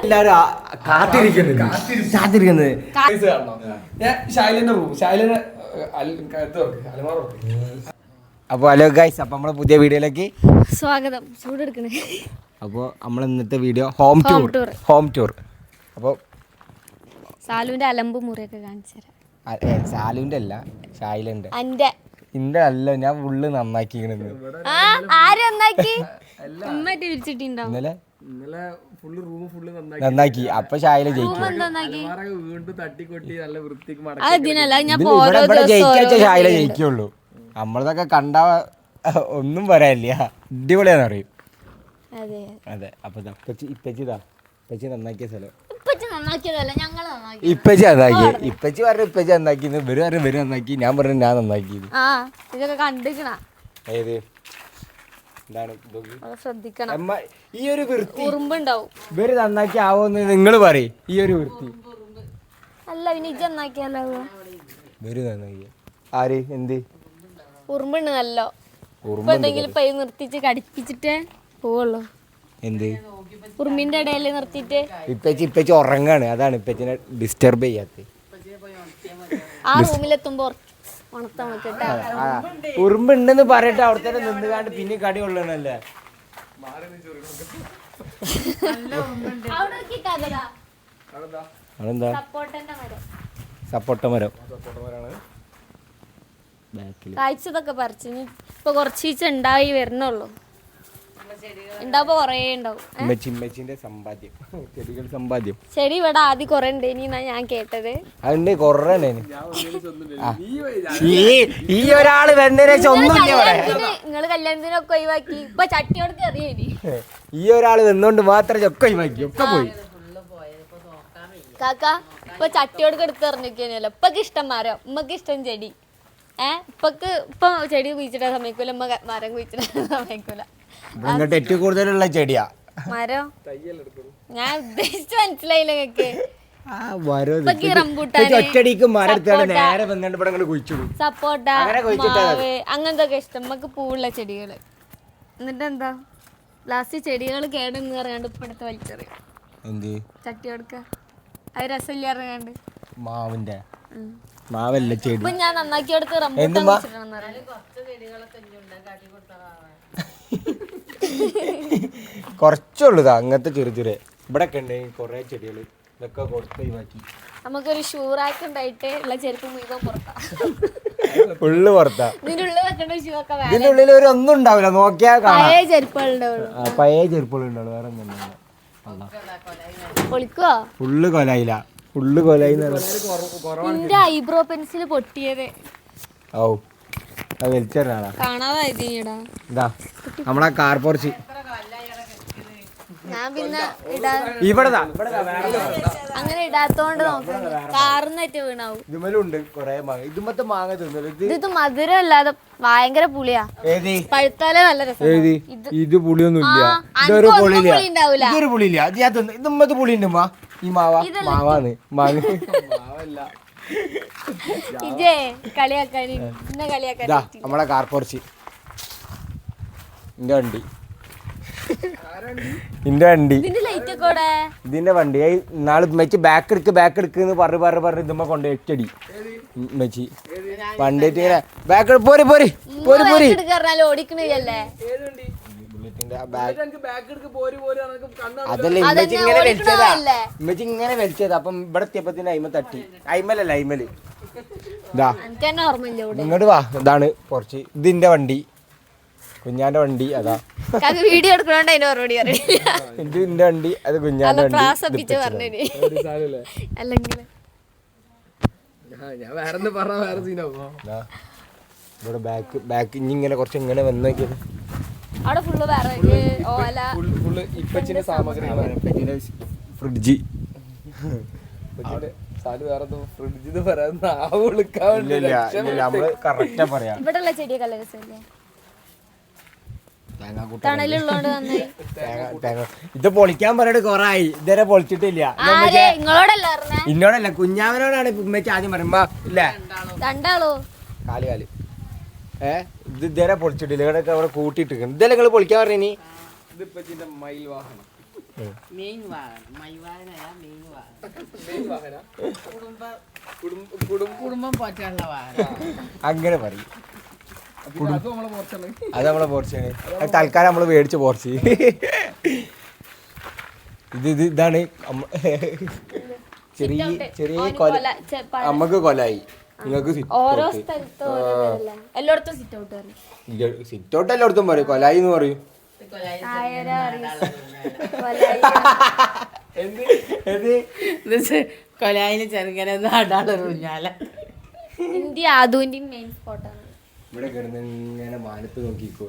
എല്ലാരും കാത്തിരിക്കുന്നത്. അപ്പൊ ഹലോ ഗൈസ്, അപ്പൊ നമ്മളെ പുതിയ വീഡിയോയിലേക്ക് സ്വാഗതം. ചൂടെടുക്കണേ. അപ്പോൾ നമ്മൾ ഇന്നത്തെ വീഡിയോ ഹോം ടൂർ. അപ്പോൾ സാലുവിന്റെ അലമ്പ് മുറിയൊക്കെ കാണിച്ചു തരാം. സാലുവിന്റെ അല്ല, ഷായിലുണ്ട്. ഇന്റെ അല്ല, ഞാൻ ഫുള്ള് നന്നാക്കിക്കണെന്ന്. ഇന്നലെ നന്നാക്കി. അപ്പൊ ഷായില ജയിക്കും. ഷായില ജയിക്കുള്ളൂ. നമ്മളതൊക്കെ കണ്ടാ ഒന്നും പറയാനില്ല, അടിപൊളിയാന്ന് പറയും. അതെ. അപ്പൊ ഇപ്പച്ചി നന്നാക്കിയ സ്ഥലം ഇപ്പച്ചി നന്നാക്കി. ഇപ്പച്ചി പറഞ്ഞു ഇപ്പച്ചി നന്നാക്കി, ഇവര് പറഞ്ഞു ഇവര് നന്നാക്കി, ഞാൻ പറഞ്ഞു ഞാൻ നന്നാക്കി. ഏത് എന്താണ് ഈ ഒരു വൃത്തി ഇവര് നന്നാക്കി ആവോന്ന് നിങ്ങൾ പറയും. ഈ ഒരു വൃത്തി അല്ല, നന്നാക്കിയല്ലോ. ഇവര് നന്നാക്കി ആര് എന്ത് ഉറുമ്പുണ്ട് നല്ലോ. എന്തെങ്കിലും പൈ നിർത്തിച്ച് കടിപ്പിച്ചിട്ടേ പോവുള്ളൂ. എന്ത് ഉറുമ്പിന്റെ ഇടയിൽ നിർത്തിട്ട് ഇപ്പച്ചി ഉറങ്ങാണ്, അതാണ് ഇപ്പച്ചിനെ ഡിസ്റ്റർബ് ചെയ്യാത്ത. ആ റൂമിലെത്തുമ്പോ ഉറുമ്പുണ്ടെന്ന് പറയട്ടെ, അവിടെ തന്നെ നിന്നുകാണ്ട് പിന്നെ കടി കൊള്ളണല്ലേ. അതെന്താ സപ്പോട്ട മരം കായ്ച്ചതൊക്കെ പറിച്ചു. ഇപ്പൊ കുറച്ച് ഉണ്ടായി വരണുള്ളൂ. ഉണ്ടാവുമ്പോ കൊറേ ഉണ്ടാവും. ചെടി ഇവിടെ ആദ്യം കൊറേ ഉണ്ടെന്നാ ഞാൻ കേട്ടത്. അതുണ്ട് കൊറേ. ഈ ഒരാള് നിങ്ങള് കല്യാണത്തിനൊക്കെ ഒഴിവാക്കി, ഇപ്പൊ ചട്ടിയോടക്ക് അറിയേനി. ഈ ഒരാള് വന്നോണ്ട് മാത്രം ഒക്കെ ഒഴിവാക്കി, ഒക്കെ പോയി. കാക്ക ഇപ്പൊ ചട്ടിയോടക്ക് എടുത്ത് എറിഞ്ഞിരിക്കാനല്ലോ. ഇപ്പൊക്ക് ഇഷ്ടം മരം, ഉമ്മക്ക് ഇഷ്ടം ചെടി. ഇപ്പൊ ചെടി കുഴിച്ചിട്ടാൻ സമ്മതിക്കൂല, ഉമ്മ മരം കുഴിച്ചിട്ടാൻ സമ്മതിക്കൂല. ഏറ്റവും കൂടുതലുള്ള ചെടിയാ മരം. ഞാൻ ഉദ്ദേശിച്ച് മനസ്സിലായില്ല നിങ്ങക്ക്. സപ്പോട്ട, മാവ്, അങ്ങനത്തെ ഒക്കെ ഇഷ്ടം. നമുക്ക് പൂവുള്ള ചെടികള്. എന്നിട്ട് എന്താ ലാസ്റ്റ് ചെടികൾ കേടെന്ന് പറയാണ്ട് ഇപ്പൊ എടുത്ത് വലിച്ചെറിയും. ചട്ടി കൊടുക്ക, അത് രസമില്ല അറിയാണ്ട്. മാവിന്റെ മാവല്ല ചെടി. ഇപ്പൊ ഞാൻ നന്നാക്കി എടുത്ത് റംബൂട്ടാൻ കുറച്ചുള്ളതാ അങ്ങനത്തെ ചെറിയ ചെറിയ. ഇവിടെ ഒക്കെ ഉണ്ട് കൊറേ ചെടികള്, ഇതൊക്കെ കൊടുത്ത് ഒഴിവാക്കി. നമുക്കൊരു ഷൂറാക്ക് ഉണ്ടായിട്ട് ഉള്ള ചെരുപ്പ് മുഴുവൻ പുറത്താ, ഫുള്ള് പുറത്താ. ഇതിന്റെ ഉള്ളിൽ ഒരു ഒന്നും ഉണ്ടാവില്ല, നോക്കിയാ പഴയ ചെരുപ്പുകളുണ്ടാവുള്ളൂ. പഴയ ചെരുപ്പുകൾ ഉണ്ടാവുള്ളൂ, വേറെ ഒന്നും പൊളിക്കുവോ? Full കൊലായില്ല, full കൊലായി. നിന്റെ ഐബ്രോ പെൻസിൽ പൊട്ടിയത് ഓ അത് വലിച്ചെറിയാളാ. കാണാതായതാ നമ്മളെ കാർ പോർച്ച്. ഞാൻ പിന്നെ അങ്ങനെ ഇടാത്തോണ്ട് കാറിന്നേറ്റ് വീണാവും. ഇതുമലുണ്ട് കൊറേ മാങ്ങ. ഇതുമത്തെ മാങ്ങ തിന്നല്ലോ. ഇത് മധുരം അല്ലാതെ ഭയങ്കര പുളിയാ. പഴുത്താലേ നല്ല രസം. ഇത് പുളിയൊന്നും ഇല്ല, ഇതൊരു പുളിയില്ല, ഇതൊരു പുളിയില്ല. ഇതുമ്മത്ത് പുളിയുണ്ട്. ഈ മാവ മാവാന്ന് മാങ്ങ നമ്മളെ കാർ പോർച്ച്. ഇതിന്റെ വണ്ടി നാളെ മെച്ചി ബാക്ക് എടുക്ക് പറഞ്ഞ് ഇതുമ്മ കൊണ്ട് എട്ടടി മെച്ചി വണ്ടിട്ട് ഇങ്ങനെ ബാക്ക് പോരി അതല്ല ഇമ്മച്ചി ഇങ്ങനെ വലിച്ചതാ. അപ്പം ഇവിടെ എത്തിയപ്പത്തിന് അയിമ തട്ടി. അയിമലല്ല അയിമല്. ഇതാ ഇങ്ങോട്ട് വാ, ഇതാണ് കുറച്ച്. ഇതിന്റെ വണ്ടി, കുഞ്ഞാന്റെ വണ്ടി. അതാ വീഡിയോ എടുക്കണോണ്ട് അതിന്റെ മറുപടി ഇതിന്റെ വണ്ടി, അത് കുഞ്ഞാന്റെ വണ്ടി. ഇവിടെ ബാക്ക് ഇങ്ങനെ കുറച്ച് ഇങ്ങനെ വന്ന് നോക്കിയത്. അവിടെ ഫുള്ള് ഇപ്പച്ചിന്റെ സാമഗ്രികളാണ്. ഫ്രിഡ്ജ് നമ്മള് കറക്റ്റാ പറയാ. ഇവിടെയുള്ള ചെടിയൊക്കെ നല്ല രസമല്ലേ? ഇത് പൊളിക്കാൻ പറഞ്ഞിട്ട് കൊറായി, ഇതുവരെ പൊളിച്ചിട്ടില്ല. ഇന്നോടല്ല കുഞ്ഞാവനോടാണ് ഉമ്മയ്ക്ക് ആദ്യം പറയുമ്പോ ഇല്ലേ രണ്ടാളോ കാല് ഇത് ഇതുവരെ പൊളിച്ചിട്ടില്ല. ഇവിടെ അവിടെ കൂട്ടിട്ട് ഇതല്ലേ നിങ്ങള് പൊളിക്കാൻ പറഞ്ഞ. കുടുംബം പോറ്റാനുള്ള വാഹനം. അങ്ങനെ പറയും. അത് നമ്മളെ പോർച്ചാണ്. അത് തൽക്കാലം നമ്മള് മേടിച്ച പോർച്ച്. ഇതാണ് ചെറിയ ചെറിയ കൊല. നമ്മക്ക് കൊലായി, നിങ്ങൾക്ക് സിറ്റ് ഔട്ട് എല്ലായിടത്തും പറയും, കൊലായി എന്ന് പറയും. കൊലായിന് ചെറുങ്ങനെ നാടാളൊരുഞ്ഞാല ഇവിടെ കിടന്ന് ഇങ്ങനെ മാനത്ത് നോക്കിക്കോ.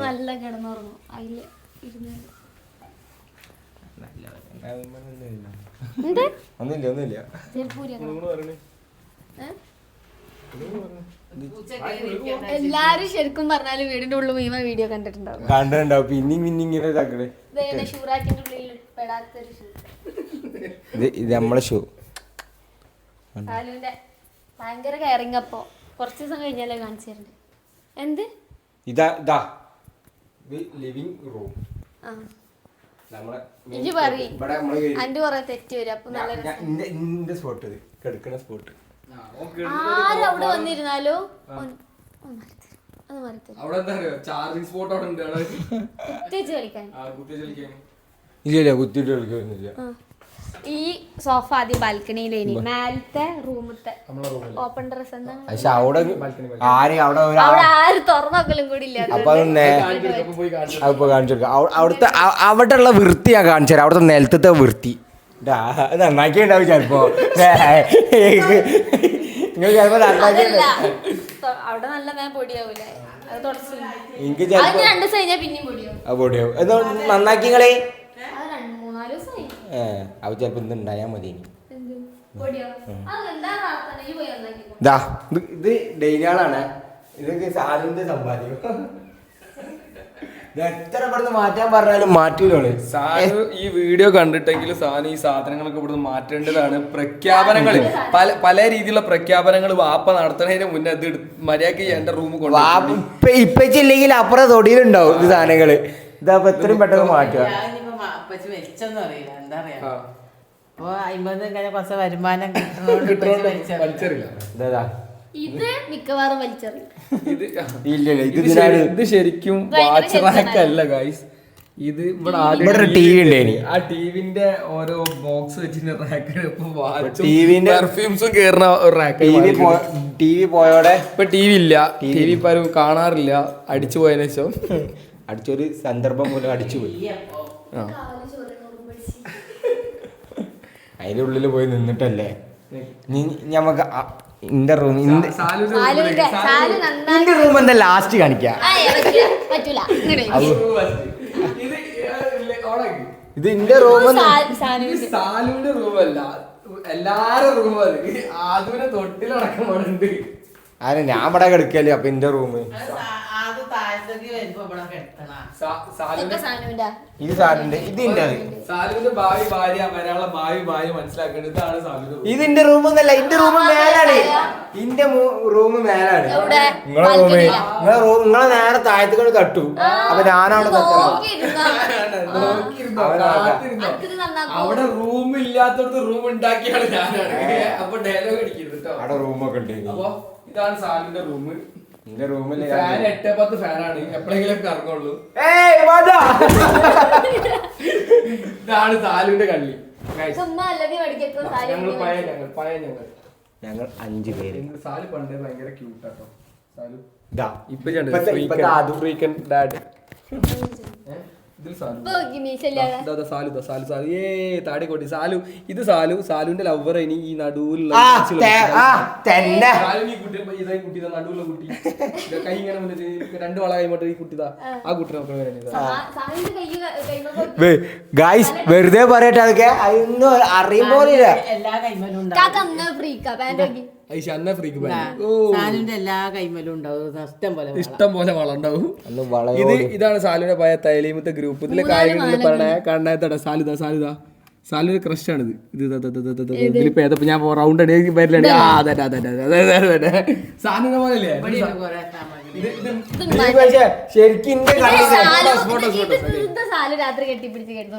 നല്ല കിടന്നുറങ്ങും അതില് ഒന്നുമില്ല. എല്ലാരും ശരിക്കും പറഞ്ഞാല് വീടിന്റെ ഉള്ളിൽ മീമ വീഡിയോ കണ്ടിട്ടുണ്ടാവും. പിന്നിങ്ങനെ ഇങ്ങനെ ഇതാക്കണേ. ഇത് നമ്മളെ ഷൂ. ഭയങ്കര കയറിങ്. അപ്പൊ കുറച്ച് ദിവസം കഴിഞ്ഞാലേ കാണിച്ചു തരണ്ടേ. എന്ത് ഇതാ ലിവിംഗ് റൂം. ഇജ്ജ് പറയും അന്റെ കൊറേ തെറ്റ് വരും. അപ്പൊ നല്ല സ്പോട്ട്, കിടക്കണ സ്പോട്ട്. ആരവിടെ വന്നിരുന്നാലോ ചാർജിങ് സ്പോട്ട് അവിടെ ഉണ്ട്. കുത്തിവെച്ച് കളിക്കാൻ. ഇല്ല കുത്തിയിട്ട് കളിക്കുന്നില്ല. ഈ സോഫ ആദ്യം ബാൽക്കണിയിലേനി, മേലത്തെ റൂമത്തെ ഓപ്പൺ ടെറസ്. എന്താണ് പക്ഷെ അവിടെ അവിടെ ആരും തുറന്നോക്കലും കൂടി ഇല്ല. അപ്പൊ അതിപ്പോ കാണിച്ചു കൊടുക്കാം. അവിടുത്തെ അവിടെ ഉള്ള വൃത്തി ഞാൻ കാണിച്ചു തരാം. അവിടുത്തെ നിലത്തെ വൃത്തി നന്നാക്കി ഉണ്ടാവും ചിലപ്പോ. നിങ്ങൾ ചിലപ്പോ അവിടെ നല്ല നേരം പൊടിയാവൂലേ? അത് തുടച്ചു എനിക്ക് ചിലപ്പോ 2 ദിവസം കഴിഞ്ഞാൽ പിന്നെയും പൊടിയാവും. പൊടിയാവും. എന്താ നന്നാക്കിങ്ങളെ? അത് 3-4 ദിവസമായി. അവ ചിലപ്പോ ഇന്ന് ഉണ്ടായാ മതി. ഇത് ഡെയിനാളാണ്. ഇതൊക്കെ സാലിന്റെ സമ്പാദ്യം. എത്ര ഇവിടുന്ന് മാറ്റാൻ പറഞ്ഞാലും മാറ്റൂലോള്. സാധു ഈ വീഡിയോ കണ്ടിട്ടെങ്കിലും സാധനം ഈ സാധനങ്ങളൊക്കെ ഇവിടുന്ന് മാറ്റേണ്ടതാണ്. പ്രഖ്യാപനങ്ങൾ പല രീതിയിലുള്ള പ്രഖ്യാപനങ്ങൾ വാപ്പ നടത്തുന്നതിന് മുന്നേ ഇത് മര്യാദക്ക് എന്റെ റൂം കൊണ്ട് ഇപ്പില്ലെങ്കിൽ അപ്പുറം തൊടിയിലുണ്ടാവും ഇത് സാധനങ്ങള്. ഇതപ്പൊ എത്രയും പെട്ടെന്ന് മാറ്റുക. വെച്ചൊന്നും അറിയില്ല, എന്താ പറയാ. അപ്പൊ 50 കഴിഞ്ഞ കുറച്ച് വരുമാനം കിട്ടണോണ്ട് ഇത് മിക്കവാറും വലിച്ചെറിയും. ഇത് ശരിക്കും വാച്ച് റാക്ക് അല്ല ഗൈസ്. ഇത് ഇവിടെ ആദ്യം ടിവി ഉണ്ടായി. ആ ടിവിന്റെ ഓരോ ബോക്സ് വെച്ചിട്ട് റാക്ക്, പെർഫ്യൂംസും കേറുന്ന റാക്ക്. ടിവി പോയോടെ ഇപ്പൊ ടിവി ഇല്ല, ടിവി ഇപ്പൊ ആരും കാണാറില്ല. അടിച്ചു പോയതിനു ശേഷം അടിച്ചൊരു സന്ദർഭം പോലും അടിച്ചുപോയി. അതിന്റെ ഉള്ളില് പോയി നിന്നിട്ടല്ലേ ഞമ്മക്ക് ഇന്റെ റൂം. ഇന്റെ റൂം എന്താ ലാസ്റ്റ് കാണിക്കാം. ഇത് ഇന്റെ റൂം. സാലുവിന്റെ റൂമല്ല, എല്ലാരും റൂം. ആദ്യം തൊട്ടിലടക്കമുണ്ട്. ആരെ ഞാൻ ഇവിടെ കിടക്കല്ലേ. അപ്പൊ ഇന്റെ റൂം ഇത് സാറിന്റെ ഇതിന്റെ സാലുവിന്റെ ഭാവി ഭാര്യ വരാനുള്ള ഭാവി ഭാര്യ മനസ്സിലാക്കേണ്ടത്. ഇതാണ് സാലുവിന്റെ. ഇതിന്റെ റൂമൊന്നല്ല, ഇന്റെ റൂം മേലാണ്. ഇന്റെ റൂം മേലാണ്. നിങ്ങളെ നേരെ താഴത്തേക്ക് തട്ടു. അപ്പൊ ഞാനവിടെ അവിടെ റൂം ഇല്ലാത്തടത്ത് റൂം ഉണ്ടാക്കിയാണ് ഞാനാണ്. അപ്പൊ ഡയലോഗ് അടിക്കരുത് കേട്ടോ. അവിടെ റൂമൊക്കെ ഉണ്ട്. അപ്പൊ ഇതാണ് സാലിന്റെ റൂം. എന്റെ റൂമില് ഫാൻ 8-10 ഫാനാണ്, എപ്പോഴെങ്കിലും കറങ്ങുള്ളൂ. ഇതാണ് സാലുവിന്റെ കള്ളി. ഞങ്ങൾ 5 പേര്. സാലു പണ്ട് ഭയങ്കര ക്യൂട്ടാട്ടോ. സാലു ഫ്രീക്കൻ ഡാഡ്. താടിക്കോട്ടി സാലു. ഇത് സാലുവിന്റെ ലവർ. ഇനി ഈ നടുവിലുള്ള നടുവിലുള്ള കുട്ടി കൈ ഇങ്ങനെ 2 വള കൈമോട്ട് ഈ കുട്ടിതാ. ആ കുട്ടി ഗൈസ് വെറുതെ പറയട്ടെ. അതൊക്കെ അതൊന്നും അറിയുമ്പോ എല്ലാ കൈമലും എല്ലാ കൈമലും ഉണ്ടാവും. ഇഷ്ടം പോലെ വളം ഉണ്ടാവും. ഇതാണ് സാലുവിന്റെ പഴയ തൈലീമത്തെ ഗ്രൂപ്പ്. ഇതിലെ കാര്യങ്ങൾ പറയണേ കാണാത്തട. സാലുവിന്റെ ക്രഷ് ആണിത്. ഇതിലിപ്പോ ഏതപ്പോ ഞാൻ റൗണ്ട് അടിയാക്കി വരില്ല. സാലുവിനെ പോലെയല്ലേ ശരിക്കും രാത്രി കെട്ടിപ്പിടിച്ച് കേട്ടു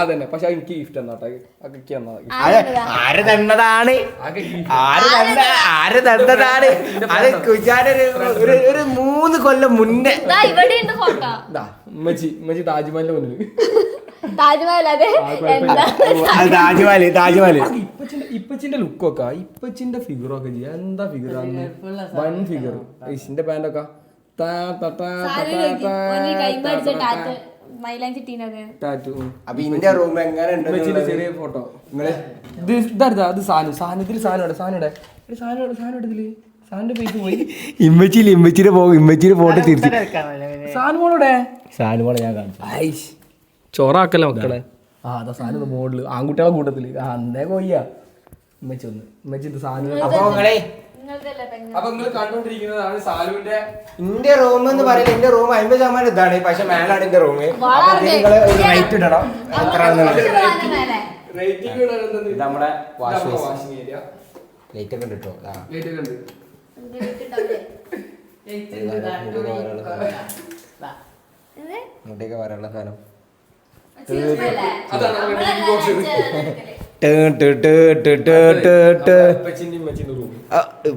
അതന്നെ പക്ഷെ എനിക്ക് ഗിഫ്റ്റ് എന്നാട്ടെ അതൊക്കെ ആര് തന്നതാണ് അത് കുജാനൊരു ഒരു 3 കൊല്ലം മുന്നേ ഇവിടെ ഉണ്ട് ഫോട്ടോ ഉമ്മച്ചി താജ്മഹലിന്റെ മുന്നിൽ താജ്മഹൽ അതെ താജ്മഹല് ഇപ്പച്ചിന്റെ ലുക്കൊക്കെ ഇപ്പച്ചിന്റെ ഫിഗറൊക്കെ ചെയ്യാം എന്താ ഫിഗർ വൺ ഫിഗർ ഇന്റെ പാൻറ്റൊക്കെ അപ്പൊ ഇന്റെ റൂം എങ്ങനെ ഉണ്ട് ചെറിയ ഫോട്ടോ ഇതാ അത് സാധനത്തിൽ സാധനം പൈസ പോയി ഇമ്മച്ചിന്റെ ഫോട്ടോ തിരിച്ചു സാധനം പോണെ ഞാൻ കാണിച്ചു ചോറാക്കല്ല മക്കളെ അതാ സാധനം മോഡല് ആൺകുട്ടികളെ കൂട്ടത്തില് അന്നേ കൊയ്യാ ഉമ്മച്ചി സാധനം അപ്പൊ നിങ്ങൾ കണ്ടോണ്ടിരിക്കുന്നതാണ് സാലുവിന്റെ എന്റെ റൂം എന്ന് പറയുന്നത് എന്റെ റൂം 50% ഇതാണ് പക്ഷെ മേലാണ് എന്റെ റൂം റൈറ്റ് ഇടണം നമ്മുടെ വാഷിംഗ് ഏരിയ ലൈറ്റ് ഒക്കെ കിട്ടോ മുട്ടയൊക്കെ വരാനുള്ള സാധനം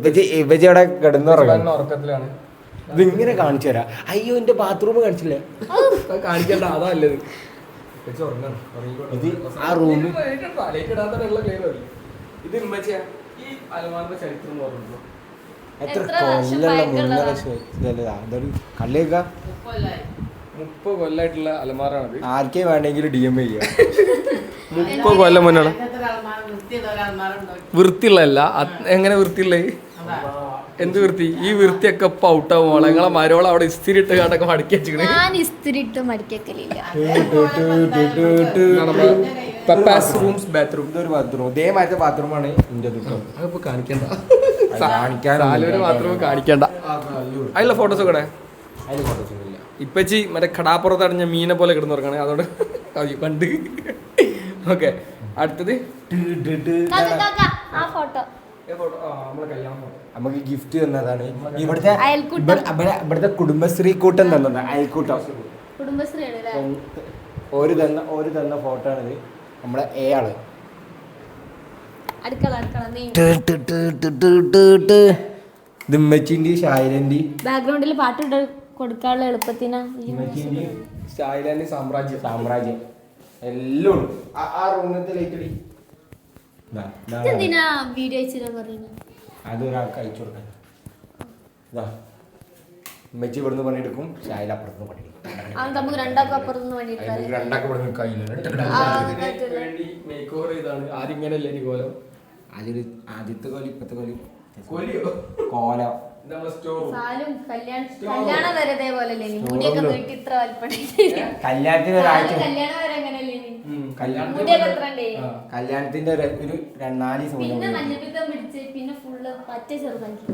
ഇവജി അവിടെ കിടന്നുറങ്ങാണ് ഇതിങ്ങനെ കാണിച്ചു തരാം. അയ്യോ എന്റെ ബാത്റൂം കാണിച്ചില്ലേ? കാണിക്കണ്ട, അതല്ലത്. ഇത് ആ റൂമിൽ ഇത് ഈ അലമാറിന്റെ ചരിത്രം പറഞ്ഞു എത്ര കൊല്ലമുള്ള കള്ളിയൊക്കെ 30 കൊല്ലായിട്ടുള്ള അലമാറാണത്. ആർക്കേ വേണമെങ്കിലും DM ചെയ്യാം. 30 കൊല്ലം മുന്നാണ്. വൃത്തിയുള്ളതല്ല. എങ്ങനെ വൃത്തിയുള്ള? എന്ത് വൃത്തി? ഈ വൃത്തിയൊക്കെ ഇപ്പൊ ഔട്ടാവും. നിങ്ങളെ മരോളെ അവിടെ ഇസ്തിരി ഇട്ട് കാണ്ടൊക്കെ മടക്കി വെച്ചിരിക്കണേ. ബാത്റൂമാണ് കാണിക്കണ്ട. ബാത്റൂം കാണിക്കണ്ട. അതിലുള്ള ഫോട്ടോസ് ഒക്കെ ഇപ്പച്ചി മറ്റേ കടാപ്പുറത്ത് അടഞ്ഞ മീനെ പോലെ കിടന്നുറങ്ങണേ. അതോടെ കണ്ട്. ഓക്കെ, അടുത്തത് നമുക്ക് ഗിഫ്റ്റ് തന്നതാണ്. ഇവിടുത്തെ കുടുംബശ്രീ കൂട്ടം തന്നത്. അയൽക്കൂട്ടം ഒരു തന്ന ഫോട്ടോ ആണിത്. നമ്മളെ ആള് ഇത് ഉമ്മച്ചിന്റെ ഷായിലന്റെ ബാക്ക്ഗ്രൗണ്ടിൽ പാട്ട് കൊടുക്കാനുള്ള എളുപ്പത്തിനാ. സാമ്രാജ്യം എല്ലാം ഉണ്ട്. ആ റൂമിലത്തെ ലൈറ്റ് അടി വീഡിയോ അതൊരാൾക്ക് അയച്ചു കൊടുക്കാൻ. ഉമ്മച്ചി ഇവിടുന്ന് പണിയെടുക്കും, ഷായിൽ അപ്പുറത്തുനിന്ന് പണിയെടുക്കും. നമുക്ക് രണ്ടാക്കും അപ്പുറത്തുനിന്ന് പണിയെടുക്കാം. രണ്ടാക്കും ഇവിടെ ആദ്യത്തെ കോലം ഇപ്പത്തെ കോലം കോലം കല്യാണം വരെ ഇതേപോലെ മുടിയൊക്കെ നീട്ടി ഇത്ര കല്യാണത്തിന് ഒരാഴ്ച കല്യാണത്തിന്റെ ഒരു 4 ദിവസം പിന്നെ മഞ്ഞപ്പിത്തം പിടിച്ച് പിന്നെ ഫുള്ള് പറ്റ ചെറുതാക്കി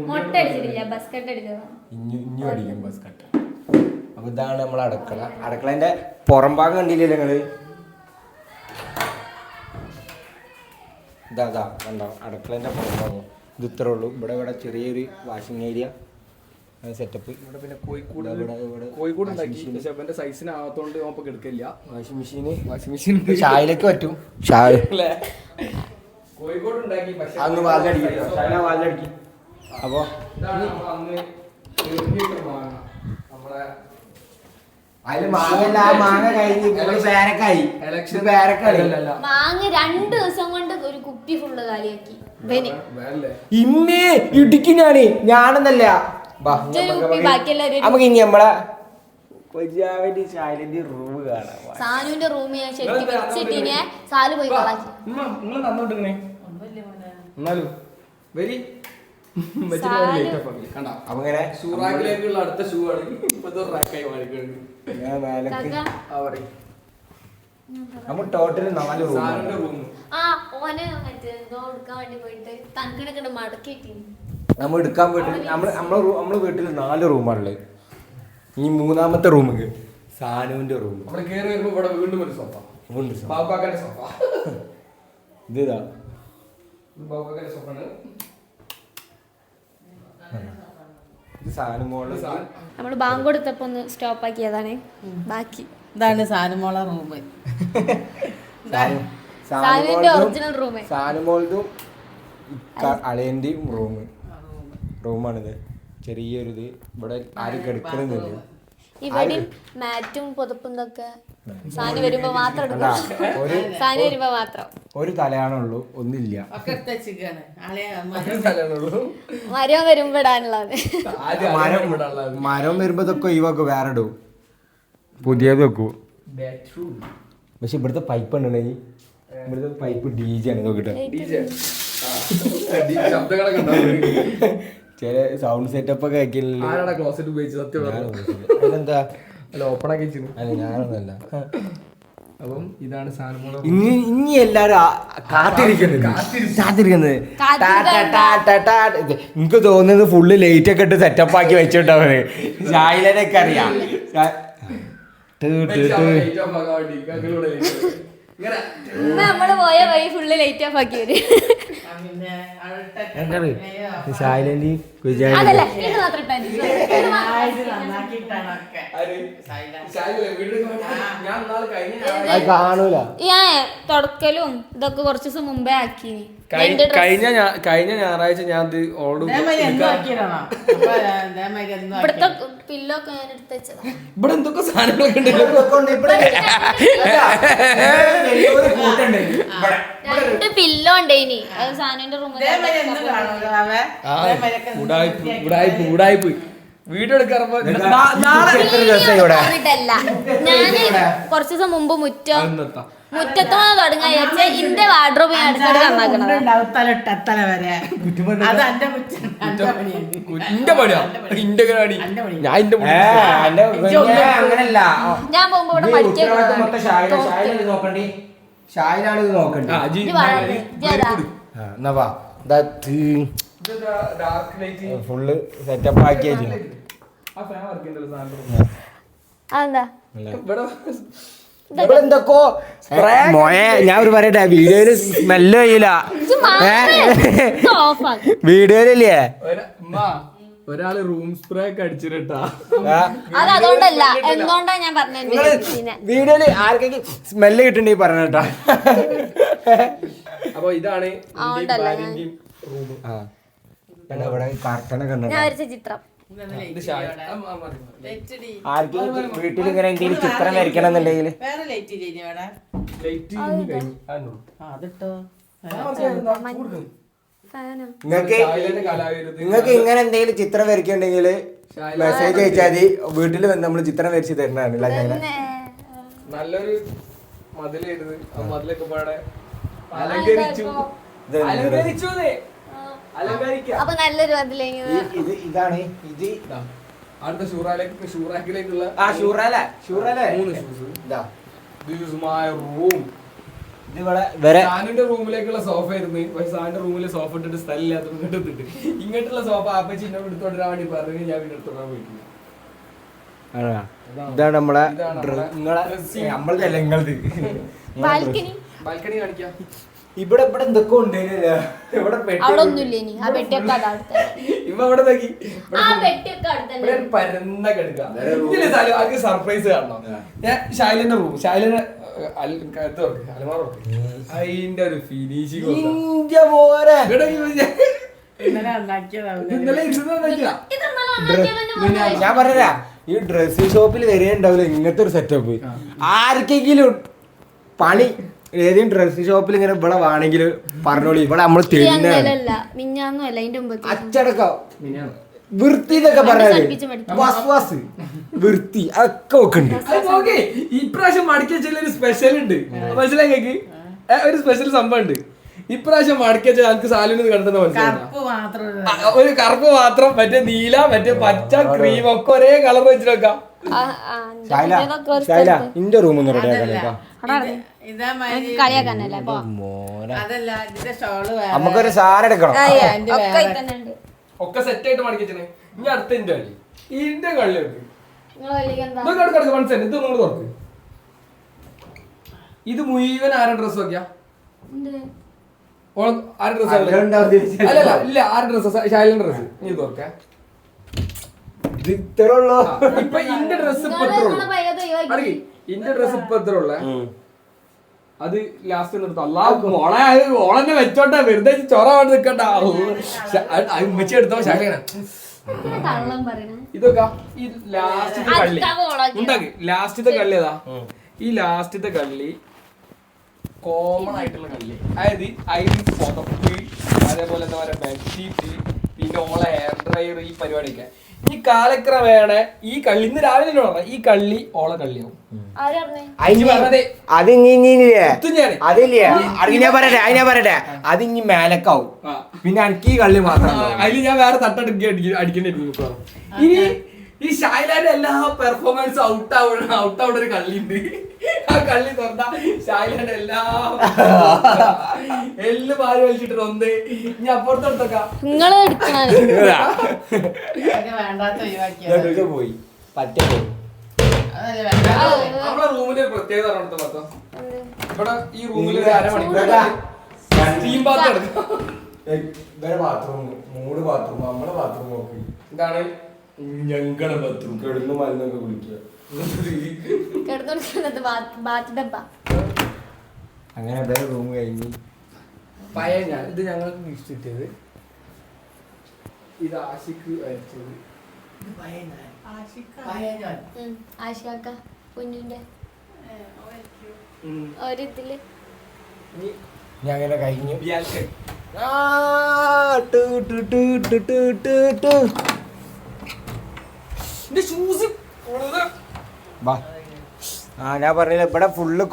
മുട്ട അടിച്ചിട്ടില്ല, ബസ്കട്ട് അടിച്ചതാ. ഇഞ്ഞു അടിക്കും ബസ്കട്ട്. അപ്പൊ ഇതാണ് നമ്മളെ അടുക്കള. അടുക്കളന്റെ പുറം ഭാഗം കണ്ടില്ലേ നിങ്ങള്? ഇതാ കണ്ടോ അടുക്കളന്റെ പുറം ഭാഗം. ഇത് ഇത്രേ ഉള്ളൂ. ഇവിടെ ചെറിയൊരു വാഷിംഗ് ഏരിയ സെറ്റപ്പ്. ഇവിടെ പിന്നെ കോഴിക്കോട് ഉണ്ടാക്കി സൈസിനാകത്തോണ്ട് എടുക്കില്ല. വാഷിംഗ് മെഷീൻ ഷായിലേക്ക് പറ്റും. കോഴിക്കോട് ഉണ്ടാക്കി അന്ന് വാതിലടിക്കും. അപ്പൊ അതില് മാങ്ങല്ല, ആ മാങ്ങ കഴിഞ്ഞ് പേരക്കായി. മാങ്ങ 2 ദിവസം കൊണ്ട് ഒരു കുപ്പി ഫുള്ള് കാലിയാക്കി. ഇമ്മേ ഇടുക്കി ഞാനെന്നല്ല. നമുക്ക് ഇനി നമ്മളെ റൂം കാണാം. സാനുവിന്റെ റൂം ഞാൻ ശരിക്കും വെച്ചിട്ടിനെ സാലു പോയി കളാക്കി. അടുത്ത ഷൂ ആണ്. നമ്മൾ ടോട്ടല് 4 റൂം. നമ്മൾ എടുക്കാൻ പോയിട്ട് നമ്മളെ വീട്ടിൽ 4 റൂമാണുള്ളത്. ഈ 3ാമത്തെ റൂം സാനുവിന്റെ റൂം. വീണ്ടും ഒരു സോഫ. നമ്മള് ബാങ്ക് കൊടുത്തപ്പോ ഒന്ന് സ്റ്റോപ്പ് ആക്കിയതാണ്. ബാക്കി ഇതാണ് സാനുമോളെ റൂം. സാനുവിന്റെ ഒറിജിനൽ റൂം. സാനുമോളതും അളയന്റെയും റൂമാണിത്. ചെറിയൊരിത് ഇവിടെ ആരും കിടക്കുന്നില്ല. ഇവിടെയും മാറ്റും പുതപ്പും ഇതൊക്കെ സാനി വരുമ്പോ മാത്രം എടുക്കാം. സാനി വരുമ്പോ മാത്രം. ഒരു തലയാണുള്ളൂ, ഒന്നില്ല. മരം വരുമ്പോ ഇടാനുള്ളത്. മരം വരുമ്പോ ഇതൊക്കെ ഒഴിവാക്കും, വേറെ ഇടും, പുതിയത് വെക്കൂ. പക്ഷെ ഇവിടുത്തെ പൈപ്പ് ഉണ്ടെങ്കിൽ ഇവിടുത്തെ പൈപ്പ് DJ ആണ് നോക്കിട്ട്. ചില സൗണ്ട് സെറ്റപ്പ് ഒക്കെ അതെന്താ അല്ല ഞാനൊന്നല്ല. അപ്പം ഇതാണ് സാധനം. ഇനി എല്ലാരും കാത്തിരിക്കുന്നത്. എനിക്ക് തോന്നുന്നത് ഫുള്ള് ലൈറ്റ് ഒക്കെ ഇട്ട് സെറ്റപ്പ് ആക്കി വെച്ചിട്ടവര്. ഷായിലൊക്കെ അറിയാം. നമ്മള് പോയ വഴി ഫുള്ള് ലൈറ്റ് ഓഫ് ആക്കി വരും. ഷായിലി അതല്ല ഇത് മാത്രം കാണൂല. ഞാൻ തുടക്കലും ഇതൊക്കെ കുറച്ച് ദിവസം മുമ്പേ ആക്കി. കഴിഞ്ഞ ഞായറാഴ്ച ഞാൻ ഇവിടുത്തെ പില്ലൊക്കെ ഞാൻ എടുത്ത് വെച്ചതാ. ഇവിടെ എന്തൊക്കെ സാധനങ്ങളൊക്കെ ഉണ്ട്. 2 പില്ലോ ഉണ്ടേനി. അത് സാനുവിന്റെ റൂമിൽ ഉടായ്പ് വീഡിയോ എടുക്കാറുമ്പോ പറഞ്ഞിട്ടല്ല. ഞാന് കുറച്ച് ദിവസം മുമ്പ് മുറ്റത്തോ തുടങ്ങാൻ വിചാരിച്ച ഇന്റെ വാർഡ്രോബ് ഞാൻ അടുത്തോട് നന്നാക്കണം. ഞാൻ പോകുമ്പോ ഇവിടെ ഷായിലാണ് ഇത് നോക്കണ്ടേ. ഫുള്ള് സെറ്റപ്പ് ആക്കിയ അതെന്താ എന്തൊക്കോ മോയെ. ഞാൻ ഒരു പറയട്ടെ, വീഡിയോയില് സ്മെല്ല് കഴിയില്ല. വീഡിയോയിലല്ലേ ഒരാള് റൂം സ്പ്രേ ഒക്കെ അടിച്ചിട്ടാ. അത് അതുകൊണ്ടല്ല, എന്തുകൊണ്ടാ ഞാൻ പറഞ്ഞത്. വീഡിയോയില് ആർക്കെങ്കിലും സ്മെല്ല് കിട്ടണ്ടെങ്കിൽ പറഞ്ഞേട്ടാ. അപ്പൊ ഇതാണ് ഇവിടെ കർട്ടനൊക്കെ ഉണ്ട്. ഞാൻ വരച്ച ചിത്രം ആർക്കും വീട്ടിൽ ഇങ്ങനെ എന്തെങ്കിലും ചിത്രം വരയ്ക്കണം എന്നുണ്ടെങ്കിൽ നിങ്ങൾക്ക് ഇങ്ങനെ എന്തെങ്കിലും ചിത്രം വരയ്ക്കണ്ടെങ്കിൽ മെസ്സേജ് അയച്ചാൽ മതി. വീട്ടിൽ വന്ന് നമ്മൾ ചിത്രം വരച്ച് തരുന്നതാണ്. നല്ലൊരു മതിലായിരുന്നു. മതിലൊക്കെ പാടെ അലങ്കരിച്ചു. അപ്പൊ നല്ലൊരു ഇതാണ് ഇത് അടുത്ത ഷൂറാക്കിലേക്കുള്ള 3 സാനിന്റെ റൂമിലേക്കുള്ള സോഫ ആയിരുന്നു. പക്ഷെ സാനിന്റെ റൂമില് സോഫ ഇട്ടിട്ട് സ്ഥലമില്ലാത്ത ഇങ്ങോട്ട് ഇട്ടിട്ട് ഇങ്ങോട്ടുള്ള സോഫ ആപ്പച്ചിന്റെ എടുത്തോണ്ടിരാൻ വേണ്ടി പറഞ്ഞു. ഞാൻ പിന്നെ എടുത്തോണ്ടാൻ പോയിട്ടില്ല. ഇതാണ് നമ്മളെ നമ്മളത് ബാൽക്കണി. ബാൽക്കണി കാണിക്കാം. ഇവിടെ എന്തൊക്കെ ഉണ്ട്. അവിടെ ഒന്നുമില്ല. ഇനി ആ പെട്ടിയൊക്കെ പരന്ന കിടക്കാം. സർപ്രൈസ് കാണണം. ഞാൻ ഷൈലന്റെ റൂം, ഷൈലന്റെ അലമാറ അതിന്റെ ഒരു ഫിനിഷിംഗ് ഞാൻ പറഞ്ഞ ഈ ഡ്രസ്സിംഗ് ഷോപ്പിൽ വരെ ഉണ്ടാവില്ല ഇങ്ങനത്തെ ഒരു സെറ്റപ്പ്. ആർക്കെങ്കിലും പണി ഏതെങ്കിലും ഡ്രസ്സിംഗ് ഷോപ്പിൽ ഇങ്ങനെ ഇവിടെ വേണമെങ്കിൽ പറഞ്ഞോളി. ഇവിടെ നമ്മൾ അച്ചടക്കം വൃത്തി എന്നൊക്കെ പറഞ്ഞാല് വൃത്തി അതൊക്കെ ഒക്കെ ഉണ്ട്. ഇപ്രാവശ്യം മടക്കി വെച്ചാൽ ഒരു സ്പെഷ്യൽ ഉണ്ട്. മനസ്സിലായി? ഒരു സ്പെഷ്യൽ സംഭവം ഉണ്ട്. ഇപ്രാവശ്യം മടക്കി വെച്ചാൽ നമുക്ക് സാലിന് കണ്ടെന്ന് മനസ്സിലായി. ഒരു കറുപ്പ് മാത്രം, മറ്റേ നീല, മറ്റേ പച്ച, ക്രീം ഒക്കെ ഒരേ കളർ വെച്ചിട്ട് വെക്കാം. ഇന്റെ റൂം ഒന്ന് റെഡിയാക്കാം. നമുക്കൊരു സാധനം എടുക്കണം. ഒക്കെ സെറ്റ് ആയിട്ട് മടക്കി വെച്ചേ. ഇനി അടുത്ത ഇന്റെ കളി ഇതിന്റെ കളിയുണ്ട്. ഇത് നിങ്ങൾ തുറക്ക്. ഇത് മുഴുവൻ ആരുടെ ഡ്രസ് നോക്കിയാ? ആരുടെ ഡ്രസ്? അല്ലല്ല ഇല്ല, ആരുടെ ഡ്രസ്? ഷൈലന്റെ ഡ്രസ്. നീ തുറക്ക. ഇത് ഇത്ര ഉള്ളൂ. ഇപ്പൊ ഇന്റെ ഡ്രസ് ഇപ്പൊ എത്ര ഉള്ളു? ഇന്റെ ഡ്രസ് ഇപ്പൊ എത്ര ഉള്ളേ? അത് ലാസ്റ്റ് നിർത്താം. ഓളെന്നെ വെച്ചോട്ടെ, വെറുതെ ചൊറ കൊണ്ട് നിക്കണ്ട. ഉമ്മച്ചി എടുത്തോ ശാഖയാണ് ഇതൊക്കെ. ഈ ലാസ്റ്റത്തെ കള്ളി ഉണ്ടാക്കി. ലാസ്റ്റത്തെ കള്ളി ഏതാ? ഈ ലാസ്റ്റത്തെ കള്ളി കോമൺ ആയിട്ടുള്ള കള്ളി. അതായത് അതിന് പുതപ്പ്, അതേപോലെ എന്താ പറയാ ബെഡ്ഷീറ്റ്, പിന്നെ ഓളെ ഹെയർ ഡ്രയർ, ഈ പരിപാടിയൊക്കെ. ഈ കാലക്രമേണ ഈ കള്ളി ഇന്ന് രാവിലെ പറഞ്ഞ ഈ കള്ളി ഓളെ കള്ളിയാവും. അത് ഇനി മേലക്കാവും. പിന്നെ എനിക്ക് ഈ കള്ളി മാത്രം അതില് ഞാൻ വേറെ അടിക്കേണ്ടി. ഇനി ഈ ഷായിലാന്റെ എല്ലാ പെർഫോമൻസും ഔട്ട് ഒരു കള്ളിണ്ട്. ആ കള്ളി തുറന്ന ഷായിലാന്റെ എല്ലാ എല്ല് പാല് വലിച്ചിട്ട് ഒന്ന് ഇനി അപ്പുറത്തെടുത്തൊക്കെ പോയി പറ്റേ. നമ്മളെ റൂമിന്റെ ഒരു പ്രത്യേകത പറഞ്ഞോ. ഇവിടെ ഈ റൂമിൽ ഒരു അരമണിക്കൂർ സ്റ്റീം ബാത്ത് എടുക്കാം. ബാത്റൂം 3 ബാത്റൂം നമ്മളെ ബാത്റൂം നോക്കി. എന്താണ് ഞങ്ങളുടെ ബാത്റൂം? കിടന്നു മരുന്നൊക്കെ കുളിക്കുക. അങ്ങനെ റൂം കഴിഞ്ഞ് പഴയ ഞാൻ ഇത് ഞങ്ങൾക്ക് ഗിഫ്റ്റ് കിട്ടിയത്. ഇത് ആഷിക്ക് അയച്ചത്. അങ്ങനെ കഴിഞ്ഞു. ഞാൻ പറഞ്ഞില്ല ഇവിടെ ഫുള്ള്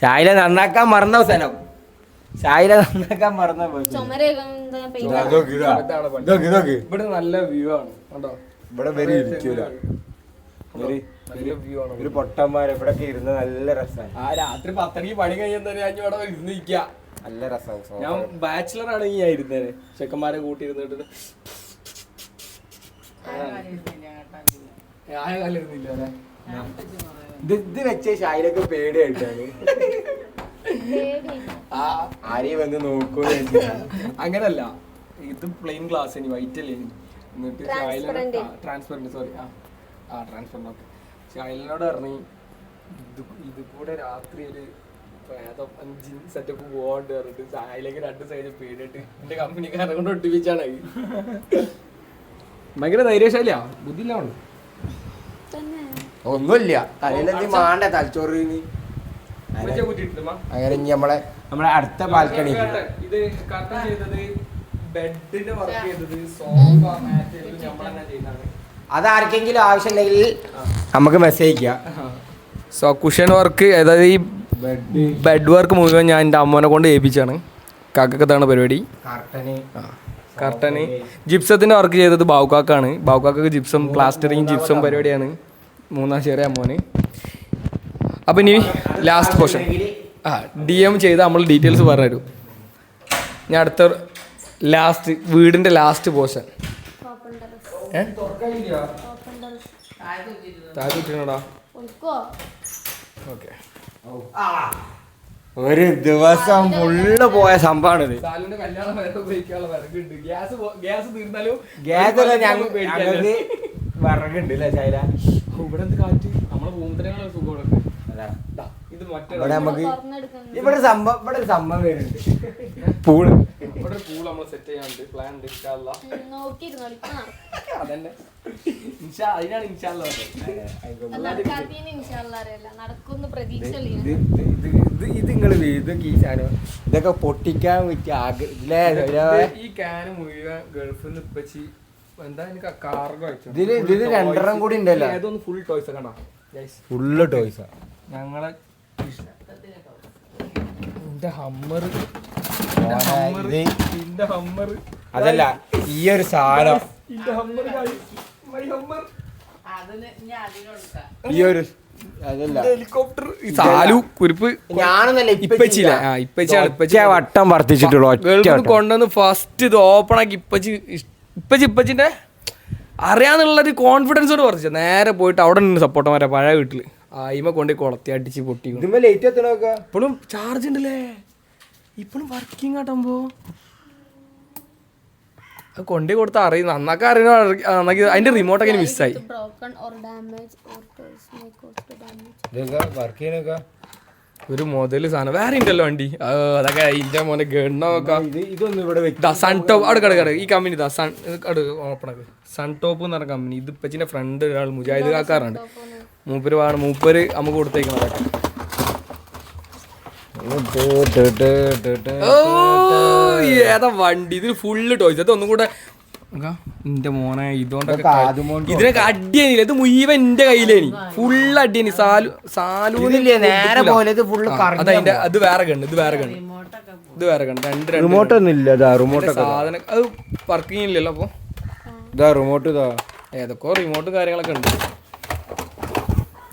ഷായില നന്നാക്കാൻ മറന്ന സ്ഥലം. ഷായില നന്നാക്കാൻ മറന്ന ഇവിടെ നല്ല വ്യൂ ആണ് കേട്ടോ. ഇവിടെ വരെ ഇരിക്കൂല. ഒരു പൊട്ടന്മാര് ഇവിടെ ഇരുന്ന് നല്ല രസമാണ്. ആ രാത്രി 10 മണിക്ക് പണി കഴിയാൻ തന്നെ ഞാൻ ഇവിടെ ഇരുന്നിരിക്കുക. നല്ല രസമാണ്. ഞാൻ ബാച്ചിലർ ആണെങ്കിൽ ഞാൻ ഇരുന്നേനെ. ചെക്കന്മാരെ കൂട്ടി ഇരുന്നിട്ട് ഇത് വെച്ച ഷായിലൊക്കെ പേടിയായിട്ടാണ്. ആരെയും വന്ന് നോക്കൂ. അങ്ങനല്ല, ഇത് പ്ലെയിൻ ഗ്ലാസ് ഇനി വൈറ്റ് അല്ലേ. എന്നിട്ട് ട്രാൻസ്പെറന്റ് സോറി ട്രാൻസ്പെറന്റ്. ഓക്കെ. ഷായിലിനോട് ഇറങ്ങി ഇത് കൂടെ രാത്രി ഒരു സെറ്റപ്പ് പോവാണ്ട് പറഞ്ഞിട്ട് ഷായിലേക്ക് 2 സൈഡ് പേടിയിട്ട് എന്റെ കമ്പനിക്കാരെ കൊണ്ട് ഒട്ടിപ്പിച്ചാണ്. ഭയങ്കര ധൈര്യശാലിയാ, ബുദ്ധിയില്ലാണ്ട് ഒന്നുമില്ല. തലയിലെന്ത് മാണ്ട തലച്ചോറിന്. അങ്ങനെ നമ്മളെ അടുത്ത ബാൽക്കണി ഇത് കർട്ടൻ ചെയ്തത്, ബെഡിന്റെ വർക്ക് ചെയ്തത്, സോഫ മാറ്റ് നമ്മൾ തന്നെ ചെയ്താണ്. അതാർക്കെങ്കിലും ആവശ്യമുണ്ടെങ്കിൽ നമുക്ക് മെസ്സേജ് ചെയ്യാം. സോ കുഷൻ വർക്ക്, അതായത് ഈ ബെഡ് വർക്ക് മുഴുവൻ ഞാൻ എൻ്റെ അമ്മനെ കൊണ്ട് ഏൽപ്പിച്ചാണ്. കാക്കതാണ് പരിപാടി. കർട്ടന് ജിപ്സത്തിൻ്റെ വർക്ക് ചെയ്തത് ബാവുക്കാക്കാണ്. ബാവുക്കാക്ക് ജിപ്സം പ്ലാസ്റ്ററിങ് ജിപ്സം പരിപാടിയാണ്. 3-ാം ചെറിയ അമ്മോന്. അപ്പം ഇനി ലാസ്റ്റ് പോർഷൻ DM ചെയ്ത് നമ്മൾ ഡീറ്റെയിൽസ് പറഞ്ഞുതരും. ഞാൻ അടുത്ത ലാസ്റ്റ് വീടിൻ്റെ ലാസ്റ്റ് പോർഷൻ താഴെടാ. ഓക്കെ. ഒരു ദിവസം ഫുള്ള് പോയ സംഭവമാണിത്. ഗ്യാസ് ഞങ്ങൾക്ക് വിറകുണ്ട് അല്ലേ ഷൈല? ഇവിടെ എന്ത് കാറ്റ്, നമ്മളെ ഭൂമിത്തിനേക്കാൾ സുഖം. ഇത് ഇവിടെ നമുക്ക് ഇവിടെ ഒരു സംഭവം വരുന്നുണ്ട്. പൂള് ഇവിടെ ഒരു പൂള് നമ്മൾ സെറ്റ് ചെയ്യാനുണ്ട്. പ്ലാൻ ഉണ്ട്. അതന്നെ അതിനാണ് ഇതൊക്കെ പൊട്ടിക്കാൻ ഈ ക്യാന് മുഴുവൻ ഗൾഫിൽ നിന്ന് ഇപ്പച്ചി എന്താ കാർഗോ അയച്ചു. ഇതില് 2 കൂടി ഉണ്ടല്ലോ. ഏതൊന്ന് ഫുൾ ടോയ്സ് കണ്ടോ? ഫുള്ള് ടോയ്സാ. ഞങ്ങളെ ഹമ്മർ അതല്ല ഈ ഒരു സാധനം. ഈ ഒരു ഹെലികോപ്റ്റർ സാലു കുരിപ്പ് ഞാനൊന്നല്ല ഇപ്പച്ചിയാണ് വട്ടം വർത്തിച്ചിട്ടുള്ളൂ. കൊണ്ടുവന്ന് ഫസ്റ്റ് ഇത് ഓപ്പൺ ആക്കി ഇപ്പച്ചിന്റെ അറിയാന്നുള്ളൊരു കോൺഫിഡൻസോട് പറിച്ചു. നേരെ പോയിട്ട് അവിടെ നിന്ന് സപ്പോർട്ടന്മാരെ പഴയ വീട്ടില് ആയിമ കൊണ്ട് കൊളത്തി അടിച്ച് പൊട്ടി. ഇപ്പോഴും ചാർജ് ഉണ്ടല്ലേ, ഇപ്പോഴും വർക്കിംഗ് ആട്ടമ്പോ. കൊണ്ടേ കൊടുത്ത അറിയുന്ന നന്നാക്കാൻ അറിയുന്ന നന്നാക്കി അതിന്റെ റിമോട്ടൊക്കെ മിസ്സായി. ഒരു മുതല് സാധനം വേറെ ഉണ്ടല്ലോ വണ്ടി, അതൊക്കെ അതിന്റെ മോനെ ഗണ്ണൊക്കെ. ഇതൊന്നും ഇവിടെ സൺ ടോപ്പ് അവിടെ കിടക്കാറ് ഈ കമ്പനി സൺ ഓപ്പണൊക്കെ സൺ ടോപ്പ് എന്ന് പറഞ്ഞ കമ്പനി. ഇത് ഇപ്പച്ചിന്റെ ഫ്രണ്ട് ഒരാൾ മുജാഹിദ് കാക്കാറുണ്ട്, മൂപ്പര് നമുക്ക് കൊടുത്തേക്കുന്നതൊക്കെ. ഏതാ വണ്ടി ഇത് ഫുള്ള് ടോയ്സ്. അത് ഒന്നും കൂടെ എന്റെ മോനെ ഇതോണ്ടൊക്കെ ഇതിനൊക്കെ അടിയനില്ല, ഇത് മുഴുവൻ എന്റെ കയ്യിലേനി ഫുള്ള് അടിയനി. നേരെ പോലെ അതതിന്റെ അത് വേറെ കണ്ട്, ഇത് വേറെ കണ്ട്, ഇത് വേറെ കണ്ട്. റിമോട്ട് ഒന്നും ഇല്ല സാധനം അത് വർക്കിംഗ് ഇല്ലല്ലോ. അപ്പൊ റിമോട്ട് ഏതൊക്കെയോ റിമോട്ട് കാര്യങ്ങളൊക്കെ ഉണ്ട്.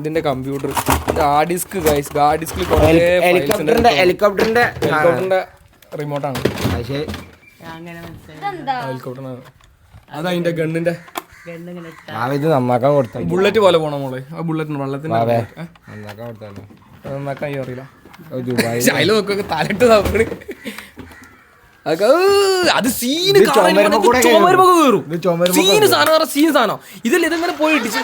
ഇതിന്റെ computer, hard disk guys, hard ഡിസ്കിൽ ഹെലികോപ്റ്ററിന്റെ റിമോട്ടാണ്. ഹെലികോപ്റ്ററാണ്. അതതിന്റെ ഗണ്ണിന്റെ ഇത് നന്നാക്കാൻ കൊടുത്ത ബുള്ളറ്റ് പോലെ പോണ മോളെ. ആ ബുള്ളറ്റിന് വെള്ളത്തിന്റെ നന്നാക്കാൻ അറിയില്ല. അതിൽ നോക്കൊക്കെ തലട്ട് തപ്പണ്. അത് സീന് സീന് സാധനം, സീൻ സാധനം. ഇതിൽ ഇതെങ്ങനെ പോയി ഇടിച്ച്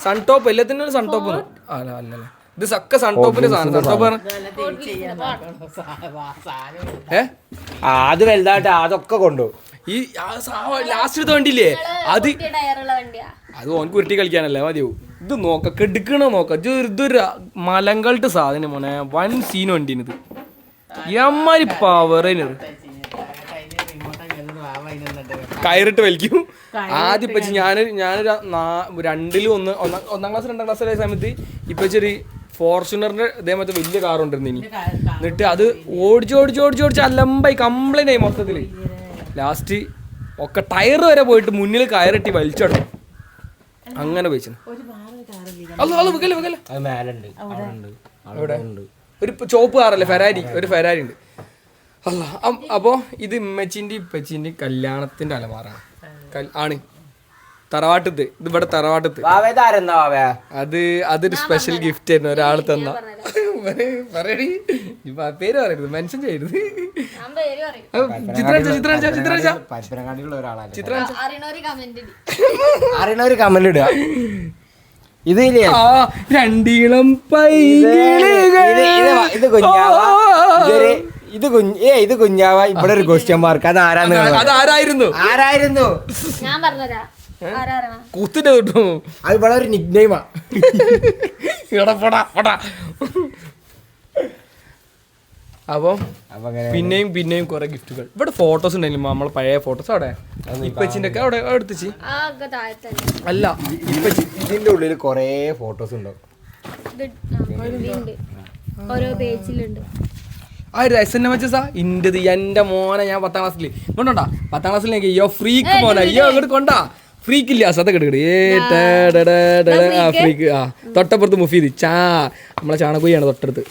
സൺ ടോപ്പ് എല്ലാത്തിനും സൺ ടോപ്പ് അല്ല അല്ലല്ലേ, ഇത് സക്ക സൺ ടോപ്പിന്റെ സാധനം. സൺ ടോപ്പ് അത് വലുതായിട്ട് അതൊക്കെ കൊണ്ടുപോകും. ഈ ലാസ്റ്റ് എടുത്ത വണ്ടിയില്ലേ അത് ഓനക്ക് ഉരുട്ടി കളിക്കാനല്ലേ മതിയോ. ഇത് നോക്ക കെടുക്കണ നോക്ക, ഇതൊരു മലങ്കൾട്ട് സാധനം മോനെ. വൻ സീൻ വണ്ടീനിത്, എമ്മാരി പവറിന് കയറിട്ട് വലിക്കും. ആദ്യം ഇപ്പച്ചി ഞാനൊരു ഒന്നാം ക്ലാസ് 2ാം ക്ലാസ്സിലായ സമയത്ത് ഇപ്പച്ചൊരു ഫോർച്യൂണറിന്റെ ഇതേമത്തെ വലിയ കാറുണ്ടായിരുന്നു ഇനി. എന്നിട്ട് അത് ഓടിച്ച് അലമ്പായി കംപ്ലൈന്റ് ആയി മൊത്തത്തില്. ലാസ്റ്റ് ഒക്കെ ടയർ വരെ പോയിട്ട് മുന്നിൽ കയറിട്ടി വലിച്ചോട്ടെ അങ്ങനെ വെച്ചു. ഒരു ചോപ്പ് കാറല്ലേ ഫെരാരി, ഒരു ഫെരാരി ഉണ്ട്. അല്ല അപ്പോ ഇത് ഇമ്മച്ചിന്റെ ഇപ്പച്ചിന്റെ കല്യാണത്തിന്റെ അലമാറാണ് ആണ്. തറവാട്ടത്ത്, ഇത് ഇവിടെ തറവാട്ടത്ത്. അതൊരു സ്പെഷ്യൽ ഗിഫ്റ്റ് ആയിരുന്നു ഒരാൾ തന്ന. പറയടി പേര് പറയരുത്, മെൻഷൻ ചെയ്യരുത്. അറിയണൊരു കമന്റ് ഇടുക. ഇത് രണ്ടീളം ഇത് കുഞ്ഞാവ ഇവിടെ ഒരു ക്വസ്റ്റ്യൻ മാർക്ക്. അത് ആരായിരുന്നു ഞാൻ പറഞ്ഞുതരാ. കൂത്തിന്റെ തൊട്ടു അത് ഇവിടെ ഒരു നിക് നെയിമാ. അപ്പൊ പിന്നെയും കുറെ ഗിഫ്റ്റുകൾ. ഇവിടെ ഫോട്ടോസ് ഉണ്ടായിരുന്നു, നമ്മളെ പഴയ ഫോട്ടോസ്. അവിടെ ഇപ്പച്ചിന്റെ ഒക്കെ അവിടെ എടുത്തിച്ച് അല്ല ഇപ്പച്ചി ഇതിന്റെ ഉള്ളിൽ കൊറേ ഫോട്ടോസ് ഉണ്ടാവും. ഓരോ പേജിലുണ്ട്. ആ രസം വെച്ചാ ഇന്റത് എന്റെ മോനെ. ഞാൻ 10ാം ക്ലാസ്സിൽ ഇങ്ങോട്ടാ 10ാം ക്ലാസ്സിലേക്ക് അയ്യോ ഫ്രീക്ക് മോനെ, അയ്യോ അങ്ങോട്ട് കൊണ്ടാ ഫ്രീക്കില്ല അതൊക്കെ ഫ്രീക്ക്. ആ തൊട്ടപ്പുറത്ത് മുഫീദ് നമ്മളെ ചാണകോയാണ് തൊട്ടടുത്ത്.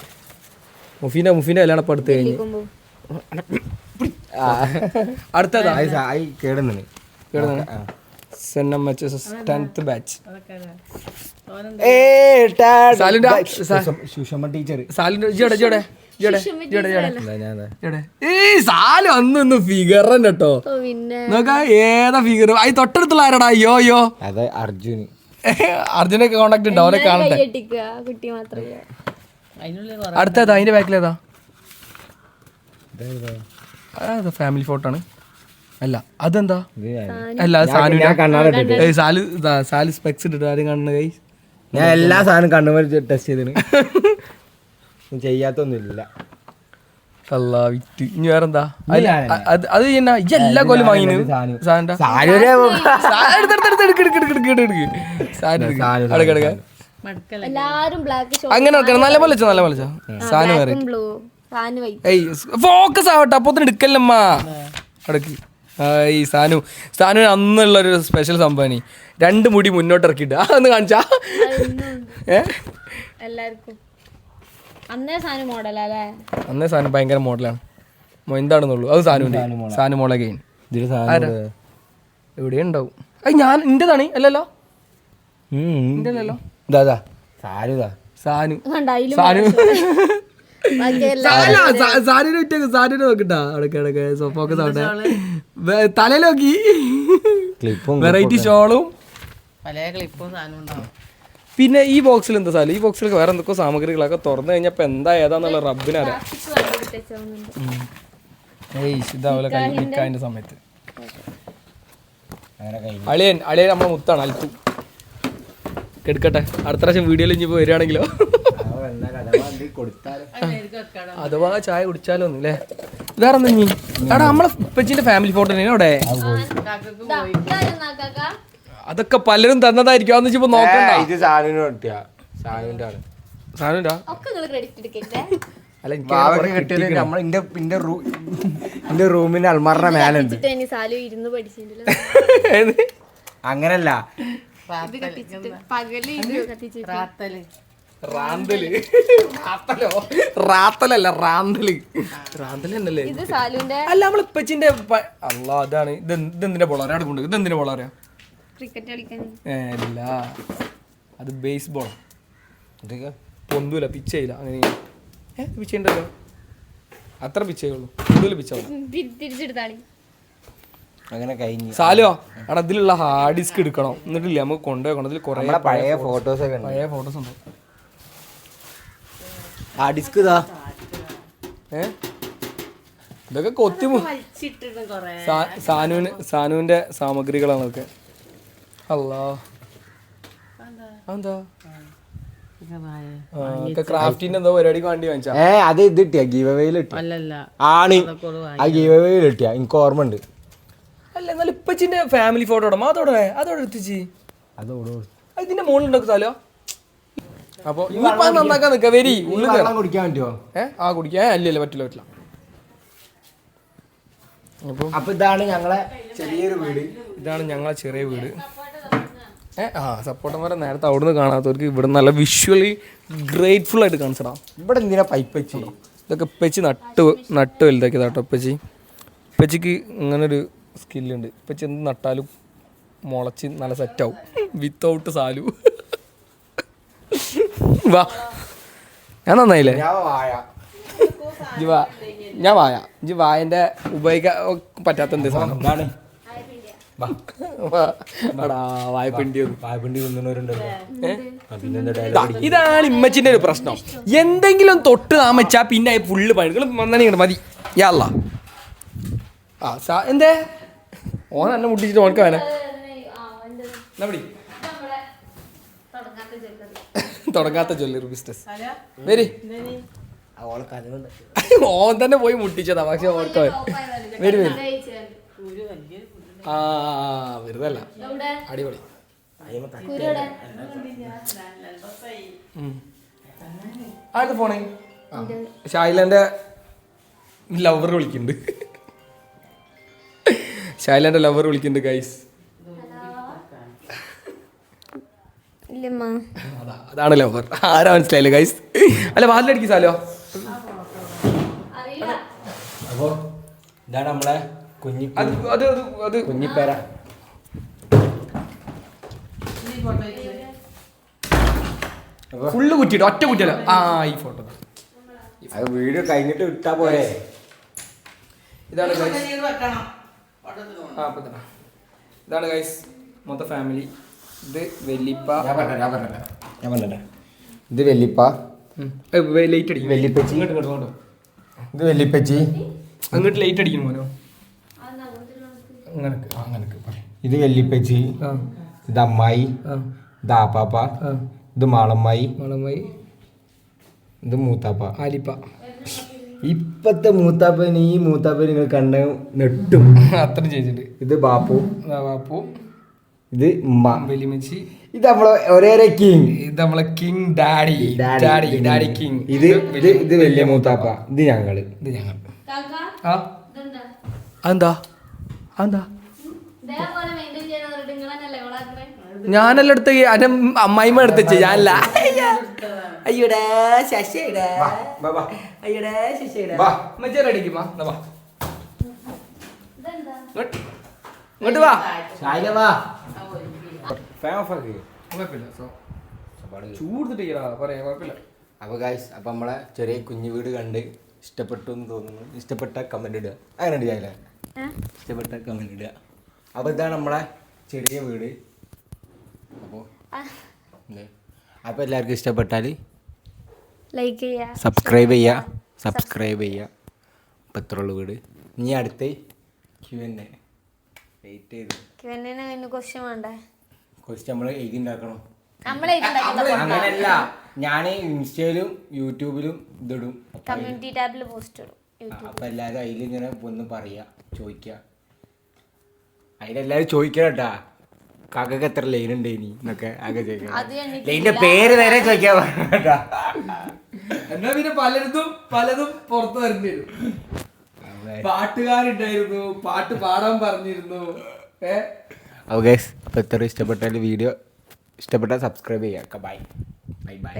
മുഫീന്റെ കല്യാണം ഇപ്പൊ അടുത്ത് കഴിഞ്ഞു. അടുത്തതാ സാല് അന്ന് ഫിഗർ തന്നെ കേട്ടോ. നോക്കാ ഏതാ ഫിഗർ. അത് തൊട്ടടുത്തുള്ള ആരാടാ? അയ്യോ അർജുനൊക്കെ കോണ്ടാക്ട് ഉണ്ടോ? അവരെ കാണട്ടെ. അടുത്തതാ അതിന്റെ ബാക്കിലേതാ? ഫാമിലി ഫോട്ടോ ആണ്. അല്ല അതെന്താ? അല്ല സാലു സ്പെക്സ് ഇട്ടിട്ട് ആരും കാണുന്ന കൈ. ഞാൻ എല്ലാ സാധനം കണ്ണുമ ടെസ്റ്റ് ചെയ്തിന്, ചെയ്യാത്തൊന്നുമില്ല. ഇനി വേറെന്താ? അത് എല്ലാ കൊല്ലം വാങ്ങിന് അങ്ങനെ നല്ല പോലെ സാധനം ഫോക്കസ് ആവട്ടെ. അപ്പൊ എടുക്കല്ലമ്മ അടക്കി. ഈ സാനു അന്നുള്ളൊരു സ്പെഷ്യൽ സംഭവം 2 മുടി മുന്നോട്ട് ഇറക്കിയിട്ട് അതൊന്ന് കാണിച്ചാ. അന്നേ സാധനം ഭയങ്കര മോഡലാണ്. എന്താണെന്നുള്ളൂ അത് സാനു മോളെ ഗെയിൻ എവിടെ ഉണ്ടാവും. അത് ഞാൻ എന്റേതാണ്. അല്ലല്ലോ സാനു സാരിനെ വിറ്റേക്ക് സാരിനെ നോക്കട്ടാ അടക്കെ സോഫോക്ക് സൗണ്ട് തലയിൽ നോക്കി വെറൈറ്റി ഷോളും പല ക്ലിപ്പും സാധനം ഉണ്ടാവും. പിന്നെ ഈ ബോക്സിൽ എന്താ സാധനം? ഈ ബോക്സിലൊക്കെ വേറെ എന്തൊക്കെ സാമഗ്രികളൊക്കെ തുറന്നു കഴിഞ്ഞപ്പോ എന്താ ഏതാന്നുള്ള റബ്ബിനറിയാം. ഇതാവൂല നിക്കാന്റെ സമയത്ത് അളിയൻ നമ്മളെ മുത്താണ് അൽത്തു എടുക്കട്ടെ. അടുത്ത പ്രാവശ്യം വീഡിയോയിൽ ഇനി വരികയാണെങ്കിലോ അഥവാ ചായ കുടിച്ചാലോ ഒന്നും അല്ലേ? വേറെ എന്താ ഇനി? എടാ നമ്മളെ ഉപ്പച്ചിന്റെ ഫാമിലി ഫോട്ടോ അവിടെ അതൊക്കെ പലരും തന്നതായിരിക്കും. അന്ന് ഇപ്പൊ നോക്കണ്ട. ഇത് സാധനന്റെ എന്റെ റൂമിന്റെ അൽമാറിന്റെ മേലുണ്ട്. അങ്ങനല്ല, റാത്തലല്ല റാന്തലല്ലേ? അല്ല നമ്മളിപ്പച്ചിന്റെ അല്ലാ അതാണ്. ഇതെന്തിന്റെ ബോളാ? കൊണ്ട് ഇതെന്തിന്റെ ബോളാ? ഇല്ല, അത് ബേസ് ബോൾ. പൊന്തൂല, പിച്ചയില്ല. അങ്ങനെ പിച്ചയുണ്ടല്ലോ, അത്ര പിച്ചയുള്ളൂ. പൊന്തൂല പിച്ച അങ്ങനെ കഴിഞ്ഞു. സാലോ അവിടെ അതിലുള്ള ഹാർഡ് ഡിസ്ക് എടുക്കണം. എന്നിട്ടില്ല നമുക്ക് കൊണ്ടുപോകണം. അതിൽ കുറെ പഴയ ഫോട്ടോസ് ഉണ്ട്. ഹാർഡ് ഡിസ്ക് ഇതാ. ഇതൊക്കെ കൊത്തി സാനുവിന്റെ സാമഗ്രികളാണ് അതൊക്കെ. അല്ലാ എന്താ ക്രാഫ്റ്റിന്റെ എന്തോ പരിപാടിക്ക് വേണ്ടി വാങ്ങിച്ചാ? അത് ഇത് കിട്ടിയ ഗീവവേയിൽ കിട്ടിയ ആണ്. ആ ഗീവവേയിൽ കിട്ടിയ എനിക്ക് ഓർമ്മ ഉണ്ട്. അല്ല എന്നാലും ഇപ്പച്ചിന്റെ ഫാമിലി ഫോട്ടോ അതോടെ എടുത്തിച്ച് ഇതിന്റെ മുകളിൽ ഉണ്ടാക്കും സാലോ. അപ്പൊ ഇനിയിപ്പോ നന്നാക്കാൻ നിക്ക വരി ഉള്ളിൽ കുടിക്കാൻ പറ്റുമോ? കുടിക്കാൻ അല്ലല്ലോ, പറ്റില്ല. അപ്പൊ ഇതാണ് ഞങ്ങളെ ചെറിയൊരു വീട്. സപ്പോർട്ടന്മാരെ നേരത്തെ അവിടുന്ന് കാണാത്തവർക്ക് ഇവിടെ നല്ല വിഷ്വലി ഗ്രേറ്റ്ഫുൾ ആയിട്ട് കാണിച്ചടാ. ഇവിടെ എന്തിനാ പൈപ്പ് വെച്ച്? ഇതൊക്കെ ഉപ്പച്ചി നട്ട് വലുതാക്കിയതാ കേട്ടോ. ഉപ്പച്ചിക്ക് ഇങ്ങനൊരു സ്കില്ലുണ്ട്. ഉപ്പച്ചി എന്ത് നട്ടാലും മുളച്ച് നല്ല സെറ്റാവും വിത്തൗട്ട് സാലു. വാ, ഞാൻ നന്നായില്ലേ? ഞാൻ വായ വായന്റെ ഉപയോഗിക്കാൻ പറ്റാത്ത എന്ത് സാധനം ഇതാണ് ഇമ്മച്ചിന്റെ ഒരു പ്രശ്നം. എന്തെങ്കിലും തൊട്ട് നാം വെച്ചാ പിന്നെ ഫുള്ള് പണികൾ വന്നിട്ട് മതി. യാല്ല എന്തേ ഓൻ എന്നെ മുട്ടിച്ചിട്ട് ഓനക്ക് വേണേ തുടങ്ങാത്ത ജ്വല്ലറി ബിസിനസ് വരി. ഓൻ തന്നെ പോയി മുട്ടിച്ചതാ. പക്ഷെ ഓർക്ക് വരും വെറുതല്ല, അടിപൊളി. ആരുടെ ഫോണേ? ഷായിലന്റെ ലവർ വിളിക്കുന്നുണ്ട് ഗൈസ്. അതാണ് ലവർ. ആരാ മനസ്സിലായില്ലേ ഗൈസ്? അല്ല വാതിലടിക്ക് സാലോ. അപ്പൊ ഇതാണ് നമ്മളെ കുഞ്ഞിപ്പേര. ഫുള്ള് കുറ്റിയിട്ട് ഒറ്റ കുറ്റിയല്ല. ഈ ഫോട്ടോ വീഡിയോ കഴിഞ്ഞിട്ട് ഇട്ടാ പോരെ. ഇതാണ് ഗൈസ് മൊത്തം ഫാമിലി. ഇത് വെല്ലിപ്പ. ഞാൻ പറഞ്ഞ ഇത് വെല്ലിപ്പ. ലൈറ്റ് അടിക്കും. വെല്ലിപ്പച്ചി. ഇത് വെല്ലിപ്പച്ചി. അങ്ങോട്ട് ലൈറ്റ് അടിക്കുന്നു മോനോ. ഇത് വെല്ലിപ്പച്ചി. ഇത് അമ്മായി. ഇത് ആപ്പാപ്പ. ഇത് മാളമ്മായി. ഇത് മൂത്താപ്പ. ആലിപ്പ. ഇപ്പത്തെ മൂത്താപ്പൻ ഈ മൂത്താപ്പൻ നിങ്ങൾ കണ്ട നെട്ടും അത്ര ചെയ്തിട്ടുണ്ട്. ഇത് ബാപ്പു. ഇത് ഉമ്മ. വെല്ലിമച്ചി. ഇത് നമ്മളെ ഒരേ കിങ്. ഇത് നമ്മളെ കിങ് ഡാഡി കിങ്. ഇത് വലിയ മൂത്താപ്പ. ഇത് ഞങ്ങള്. അതെന്താ ഞാനല്ല എടുത്ത അന്റെ അമ്മായിമ്മ എടുത്തേ. ഞാനല്ല. അയ്യോടാ ശശിടാ. അയ്യോടാ ശശിടാ. മജറടിക്കുമാ. ഇങ്ങോട്ട് വാ. ചൂടുത്തിട്ട് പറയാ കുഴപ്പമില്ല. അപ്പോൾ ഗായ്സ് അപ്പോൾ നമ്മളെ ചെറിയ കുഞ്ഞു വീട് കണ്ട് ഇഷ്ടപ്പെട്ടു എന്ന് തോന്നുന്നു. ഇഷ്ടപ്പെട്ട കമൻറ്റ് ഇടുക. അങ്ങനെ ഇടുകയല്ലേ? ഇഷ്ടപ്പെട്ട കമൻറ്റ് ഇടുക. അപ്പോൾ ഇതാണ് നമ്മളെ ചെറിയ വീട്. അപ്പോൾ എല്ലാവർക്കും ഇഷ്ടപ്പെട്ടാൽ ലൈക്ക് ചെയ്യുക, സബ്സ്ക്രൈബ് ചെയ്യുക. അപ്പോൾ ഇത്രയുള്ള വീട്. ഇനി അടുത്ത് Q&A വെയിറ്റ് ചെയ്ത് ക്വസ്റ്റ്യൻ വേണ്ടേ? ക്വസ്റ്റ്യൻ നമ്മൾ എഴുതി ഉണ്ടാക്കണം. അങ്ങനെയല്ല, ഞാൻ ഇൻസ്റ്റയിലും യൂട്യൂബിലും ഇതിടും. കമ്മ്യൂണിറ്റി ടാബിൽ പോസ്റ്റ് ഇടും. അപ്പൊ എല്ലാരും അതിലിങ്ങനെ ഒന്ന് പറയാ, ചോദിക്ക. അതിലെല്ലാരും ചോദിക്കണം കേട്ടാ, കാക്കക്ക് എത്ര ലൈൻ ഉണ്ട് ഇനി എന്നൊക്കെ ആകെ ചോദിക്കണം. ലൈനിന്റെ പേര് വരെ ചോദിക്കാൻ പറഞ്ഞാ. എന്നാ പിന്നെ പലതും പുറത്ത് വരേണ്ടി വരും. പാട്ടുകാരുണ്ടായിരുന്നു, പാട്ട് പാടാൻ പറഞ്ഞിരുന്നു. അപ്പൊ ഇത്ര ഇഷ്ടപ്പെട്ടാൽ വീഡിയോ ഇഷ്ടപ്പെട്ടാൽ സബ്സ്ക്രൈബ് ചെയ്യാം. Bye bye bye.